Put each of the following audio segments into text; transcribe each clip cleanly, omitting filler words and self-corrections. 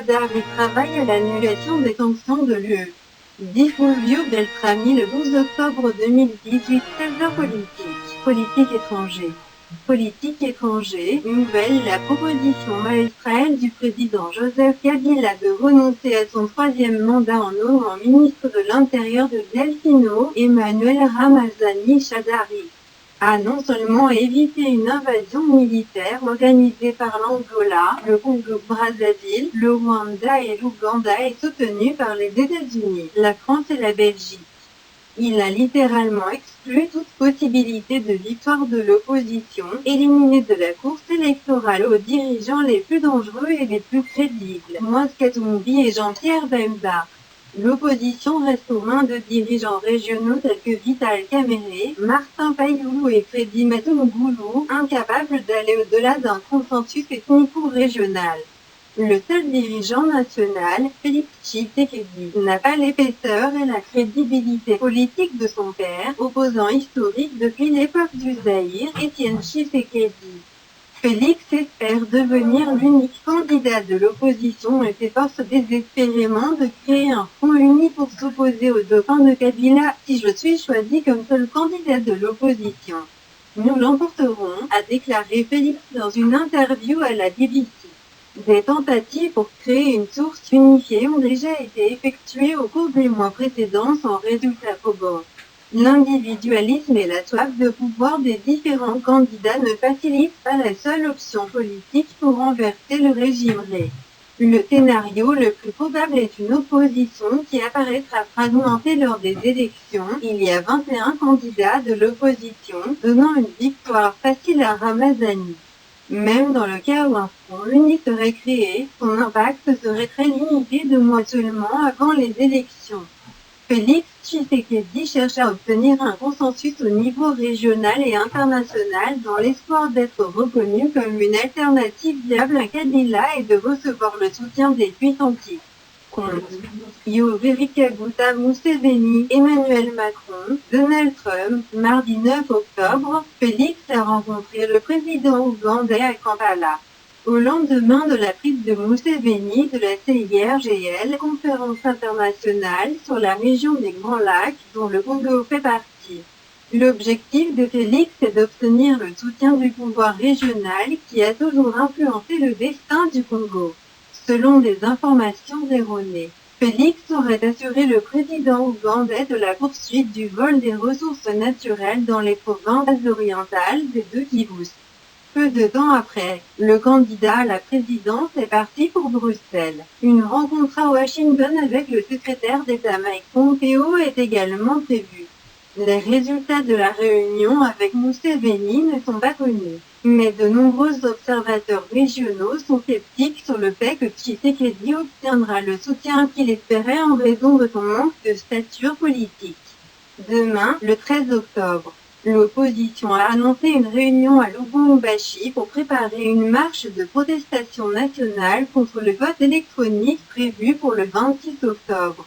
Chadari travaille à l'annulation des sanctions de l'UE. Dit Fulvio Beltrami le 12 octobre 2018, 16h politique étranger. Politique étranger, nouvelle, la proposition maestrale du président Joseph Kabila de renoncer à son troisième mandat en nommant ministre de l'Intérieur de Delfino, Emmanuel Ramazani Shadari, a non seulement évité une invasion militaire organisée par l'Angola, le Congo-Brazzaville, le Rwanda et l'Ouganda et soutenue par les États-Unis, la France et la Belgique. Il a littéralement exclu toute possibilité de victoire de l'opposition, éliminé de la course électorale aux dirigeants les plus dangereux et les plus crédibles, Moise Katumbi et Jean-Pierre Bemba. L'opposition reste aux mains de dirigeants régionaux tels que Vital Kamerhe, Martin Fayulu et Freddy Matungulu, incapables d'aller au-delà d'un consensus ethnico-régional. Le seul dirigeant national, Félix Tshisekedi, n'a pas l'épaisseur et la crédibilité politique de son père, opposant historique depuis l'époque du Zaïre, Étienne Tshisekedi. Félix espère devenir l'unique candidat de l'opposition et s'efforce désespérément de créer un front uni pour s'opposer au dauphin de Kabila. Si je suis choisi comme seul candidat de l'opposition, nous l'emporterons, a déclaré Félix dans une interview à la BBC. Des tentatives pour créer une source unifiée ont déjà été effectuées au cours des mois précédents sans résultat probant. L'individualisme et la soif de pouvoir des différents candidats ne facilitent pas la seule option politique pour renverser le régime. Le scénario le plus probable est une opposition qui apparaîtra fragmentée lors des élections. Il y a 21 candidats de l'opposition, donnant une victoire facile à Ramazani. Même dans le cas où un front unique serait créé, son impact serait très limité 2 mois seulement avant les élections. Félix Tshisekedi cherche à obtenir un consensus au niveau régional et international dans l'espoir d'être reconnu comme une alternative viable à Kabila et de recevoir le soutien des puissances. Yoweri Kaguta Museveni, Emmanuel Macron, Donald Trump, mardi 9 octobre, Félix a rencontré le président ougandais à Kampala. Au lendemain de la prise de Museveni de la CIRGL, conférence internationale sur la région des Grands Lacs, dont le Congo fait partie. L'objectif de Félix est d'obtenir le soutien du pouvoir régional qui a toujours influencé le destin du Congo. Selon des informations erronées, Félix aurait assuré le président ougandais de la poursuite du vol des ressources naturelles dans les provinces orientales des 2 Kivus. Peu de temps après, le candidat à la présidence est parti pour Bruxelles. Une rencontre à Washington avec le secrétaire d'État Mike Pompeo est également prévue. Les résultats de la réunion avec Museveni ne sont pas connus, mais de nombreux observateurs régionaux sont sceptiques sur le fait que Tshisekedi obtiendra le soutien qu'il espérait en raison de son manque de stature politique. Demain, le 13 octobre, l'opposition a annoncé une réunion à Lubumbashi pour préparer une marche de protestation nationale contre le vote électronique prévu pour le 26 octobre.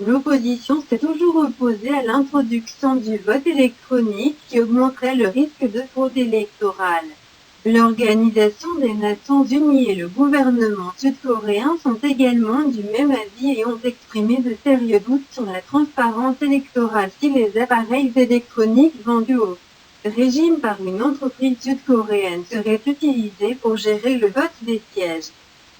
L'opposition s'est toujours opposée à l'introduction du vote électronique qui augmenterait le risque de fraude électorale. L'Organisation des Nations Unies et le gouvernement sud-coréen sont également du même avis et ont exprimé de sérieux doutes sur la transparence électorale si les appareils électroniques vendus au régime par une entreprise sud-coréenne seraient utilisés pour gérer le vote des sièges.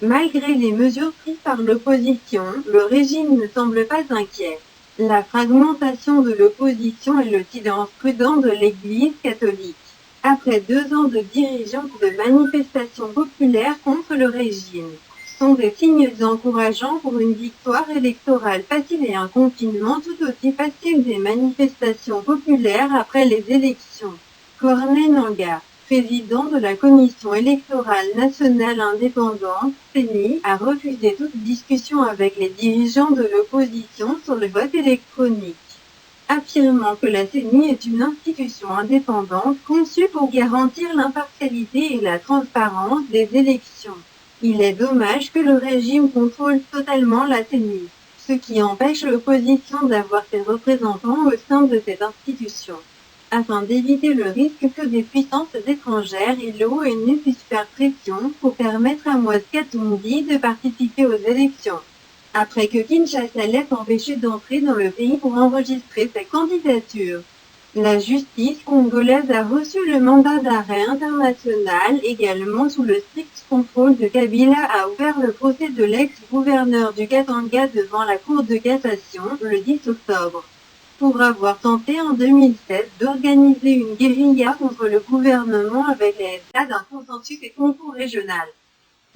Malgré les mesures prises par l'opposition, le régime ne semble pas inquiet. La fragmentation de l'opposition et le silence prudent de l'Église catholique. Après 2 ans de dirigeants de manifestations populaires contre le régime, sont des signes encourageants pour une victoire électorale facile et un confinement tout aussi facile des manifestations populaires après les élections. Corneille Nangaa, président de la Commission électorale nationale indépendante, CENI, a refusé toute discussion avec les dirigeants de l'opposition sur le vote électronique, affirmant que la CENI est une institution indépendante conçue pour garantir l'impartialité et la transparence des élections. Il est dommage que le régime contrôle totalement la CENI, ce qui empêche l'opposition d'avoir ses représentants au sein de cette institution. Afin d'éviter le risque que des puissances étrangères et l'ONU puissent faire pression pour permettre à Moise Katumbi de participer aux élections. Après que Kinshasa l'ait empêché d'entrer dans le pays pour enregistrer sa candidature. La justice congolaise a reçu le mandat d'arrêt international. Également sous le strict contrôle de Kabila, a ouvert le procès de l'ex-gouverneur du Katanga devant la Cour de cassation le 10 octobre. Pour avoir tenté en 2016 d'organiser une guérilla contre le gouvernement avec l'aide d'un consensus et concours régional.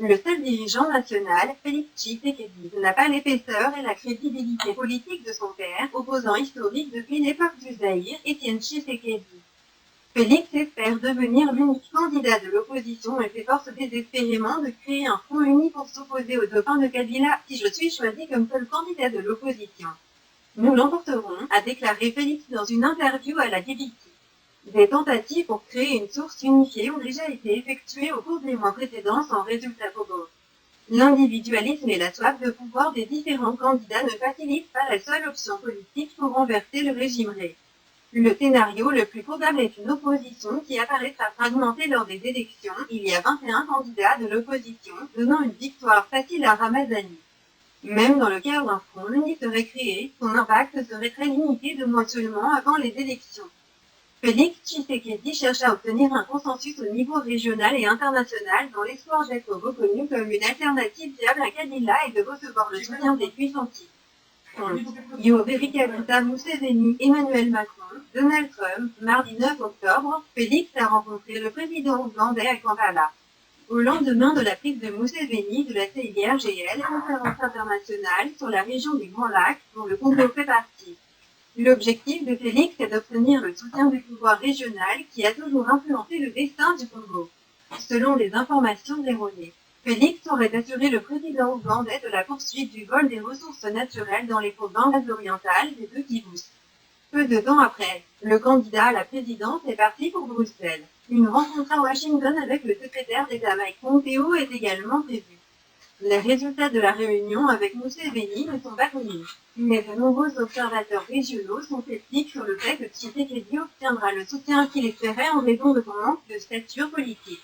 Le seul dirigeant national, Félix Tshisekedi, n'a pas l'épaisseur et la crédibilité politique de son père, opposant historique depuis l'époque du Zaïre, Étienne Tshisekedi. Félix espère devenir l'unique candidat de l'opposition et s'efforce désespérément de créer un front uni pour s'opposer au dauphin de Kabila. Si je suis choisi comme seul candidat de l'opposition, nous l'emporterons, a déclaré Félix dans une interview à la BBC. Des tentatives pour créer une source unifiée ont déjà été effectuées au cours des mois précédents sans résultat probant. L'individualisme et la soif de pouvoir des différents candidats ne facilitent pas la seule option politique pour renverser le régime Ré. Le scénario le plus probable est une opposition qui apparaîtra fragmentée lors des élections. Il y a 21 candidats de l'opposition, donnant une victoire facile à Ramazani. Même dans le cas où un front uni serait créé, son impact serait très limité 2 mois seulement avant les élections. Félix Tshisekedi cherche à obtenir un consensus au niveau régional et international dans l'espoir d'être reconnu comme une alternative viable à Kabila et de recevoir le soutien des puissances. Yoweri Kaguta Museveni, Emmanuel Macron, Donald Trump, mardi 9 octobre, Félix a rencontré le président ougandais à Kampala. Au lendemain de la prise de Museveni de la CIRGL, conférence internationale sur la région des Grands Lacs, dont le Congo fait partie. L'objectif de Félix est d'obtenir le soutien du pouvoir régional qui a toujours influencé le destin du Congo. Selon les informations erronées, Félix aurait assuré le président ougandais de la poursuite du vol des ressources naturelles dans les provinces orientales des deux Kivus. Peu de temps après, le candidat à la présidence est parti pour Bruxelles. Une rencontre à Washington avec le secrétaire d'État Mike Pompeo est également prévue. Les résultats de la réunion avec Museveni ne sont pas connus, mais de nombreux observateurs régionaux sont sceptiques sur le fait que Tshisekedi obtiendra le soutien qu'il espérait en raison de son manque de stature politique.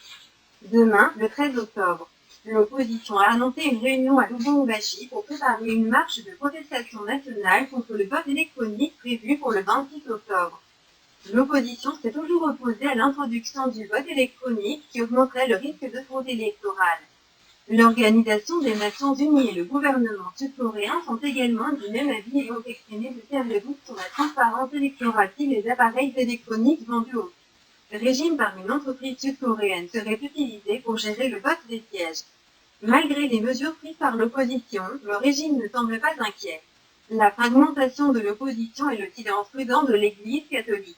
Demain, le 13 octobre, l'opposition a annoncé une réunion à Lubumbashi pour préparer une marche de protestation nationale contre le vote électronique prévu pour le 26 octobre. L'opposition s'est toujours opposée à l'introduction du vote électronique qui augmenterait le risque de fraude électorale. L'Organisation des Nations Unies et le gouvernement sud-coréen sont également du même avis et ont exprimé de sérieux doutes sur la transparence électorale si les appareils électroniques vendus au régime par une entreprise sud-coréenne seraient utilisés pour gérer le vote des sièges. Malgré les mesures prises par l'opposition, le régime ne semble pas inquiet. La fragmentation de l'opposition et le silence prudent de l'Église catholique,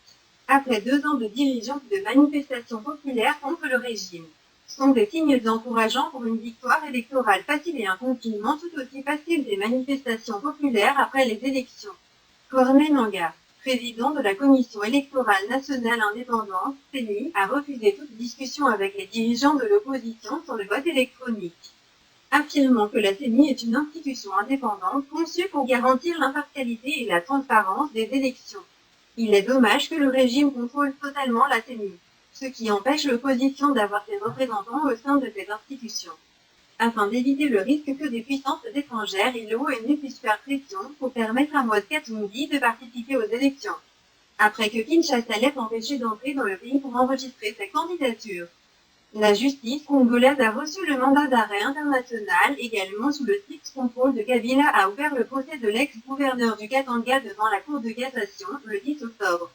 après 2 ans de dirigeants et de manifestations populaires contre le régime, sont des signes encourageants pour une victoire électorale facile et un confinement tout aussi facile des manifestations populaires après les élections. Corneille Nangaa, président de la Commission électorale nationale indépendante, CENI, a refusé toute discussion avec les dirigeants de l'opposition sur le vote électronique, affirmant que la CENI est une institution indépendante conçue pour garantir l'impartialité et la transparence des élections. Il est dommage que le régime contrôle totalement la CENI, ce qui empêche l'opposition d'avoir ses représentants au sein de cette institution. Afin d'éviter le risque que des puissances étrangères et l'ONU puissent faire pression pour permettre à Moise Katumbi de participer aux élections. Après que Kinshasa l'ait empêché d'entrer dans le pays pour enregistrer sa candidature. La justice congolaise a reçu le mandat d'arrêt international. Également sous le strict contrôle de Kabila, a ouvert le procès de l'ex-gouverneur du Katanga devant la Cour de cassation le 10 octobre.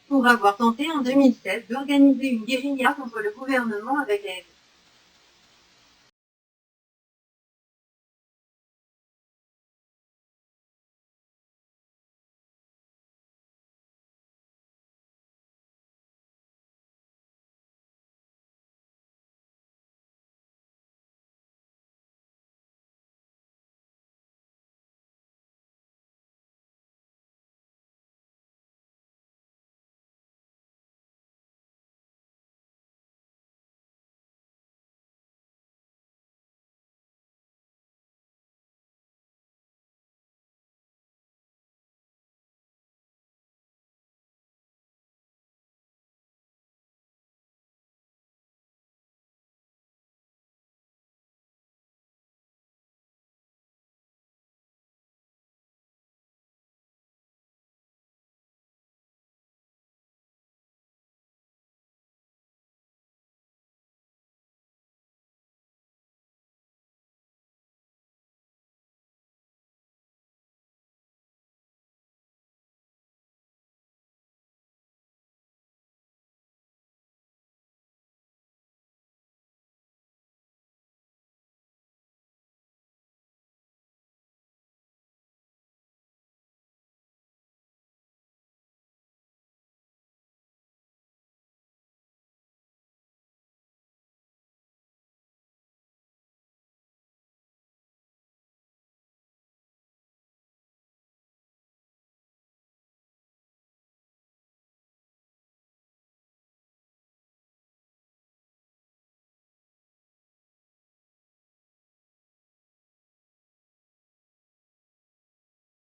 Pour avoir tenté en 2016 d'organiser une guérilla contre le gouvernement avec l'aide